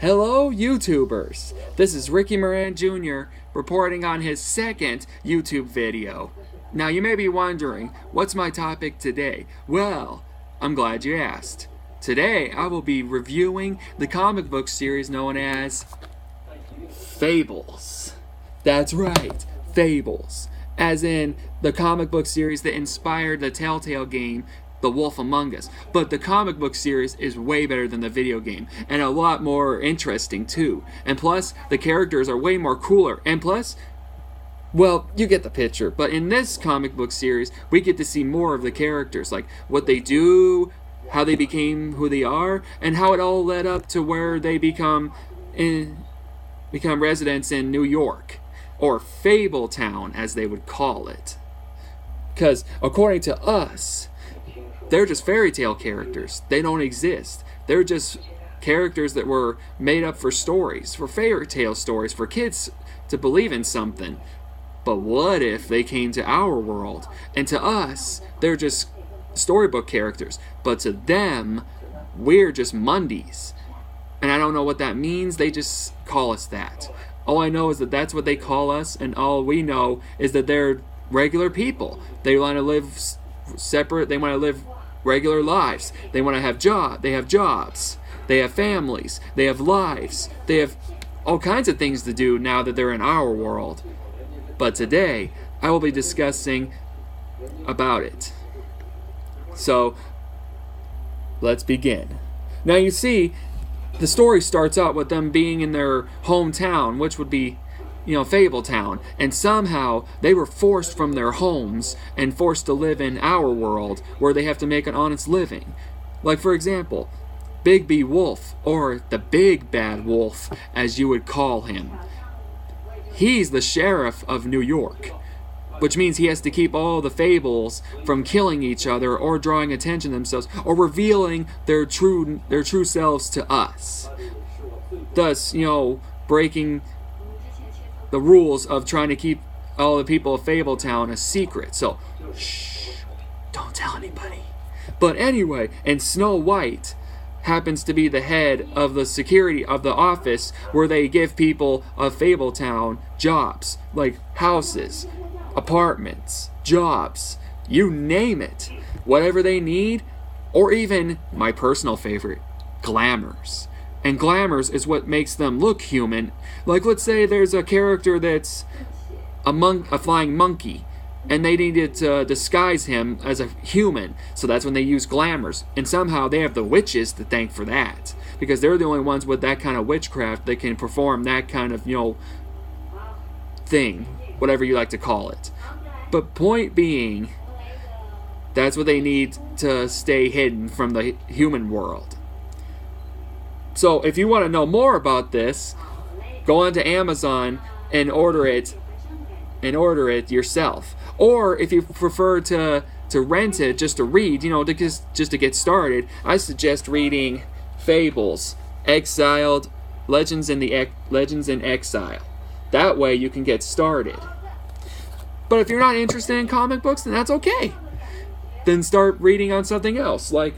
Hello, YouTubers! This is Ricky Moran Jr. reporting on his second YouTube video. Now, you may be wondering, what's my topic today? Well, I'm glad you asked. Today, I will be reviewing the comic book series known as Fables. That's right, Fables. As in the comic book series that inspired the Telltale game, The Wolf Among Us. But the comic book series is way better than the video game, and a lot more interesting too. And plus, the characters are way more cooler. And plus, well, you get the picture. But in this comic book series, we get to see more of the characters, like what they do, how they became who they are, and how it all led up to where they become residents in New York, or Fable Town as they would call it. Because according to us, they're just fairy tale characters. They don't exist. They're just characters that were made up for stories, for fairy tale stories, for kids to believe in something. But what if they came to our world? And to us, they're just storybook characters. But to them, we're just mundies. And I don't know what that means. They just call us that. All I know is that that's what they call us, and all we know is that they're regular people. They want to live separate. They want to live regular lives. They want to have They have jobs. They have families. They have lives. They have all kinds of things to do now that they're in our world. But today, I will be discussing about it. So, let's begin. Now you see, the story starts out with them being in their hometown, which would be, Fable Town, and somehow they were forced from their homes and forced to live in our world where they have to make an honest living. Like, for example, Big B Wolf, or the Big Bad Wolf as you would call him. He's the sheriff of New York, which means he has to keep all the Fables from killing each other or drawing attention to themselves or revealing their true selves to us. Thus, breaking the rules of trying to keep all the people of Fabletown a secret. So, shh, don't tell anybody. But anyway, and Snow White happens to be the head of the security of the office where they give people of Fabletown jobs, like houses, apartments, jobs, you name it. Whatever they need, or even, my personal favorite, glamours. And glamours is what makes them look human. Like, let's say there's a character that's a flying monkey, and they needed to disguise him as a human, so that's when they use glamours. And somehow they have the witches to thank for that, because they're the only ones with that kind of witchcraft that can perform that kind of, thing, whatever you like to call it. But point being, that's what they need to stay hidden from the human world. So if you want to know more about this, go onto Amazon and order it yourself. Or if you prefer to rent it just to read, just to get started, I suggest reading Fables, Exiled, Legends in Exile. That way you can get started. But if you're not interested in comic books, then that's okay. Then start reading on something else, like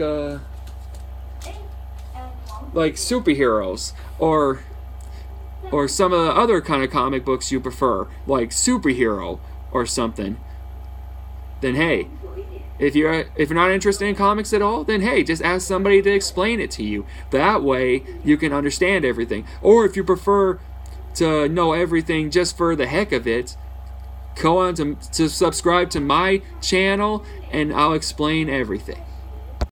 superheroes, or some of the other kind of comic books you prefer, like superhero or something. Then hey, if you're not interested in comics at all, then hey, just ask somebody to explain it to you. That way you can understand everything. Or if you prefer to know everything just for the heck of it, go on to subscribe to my channel and I'll explain everything.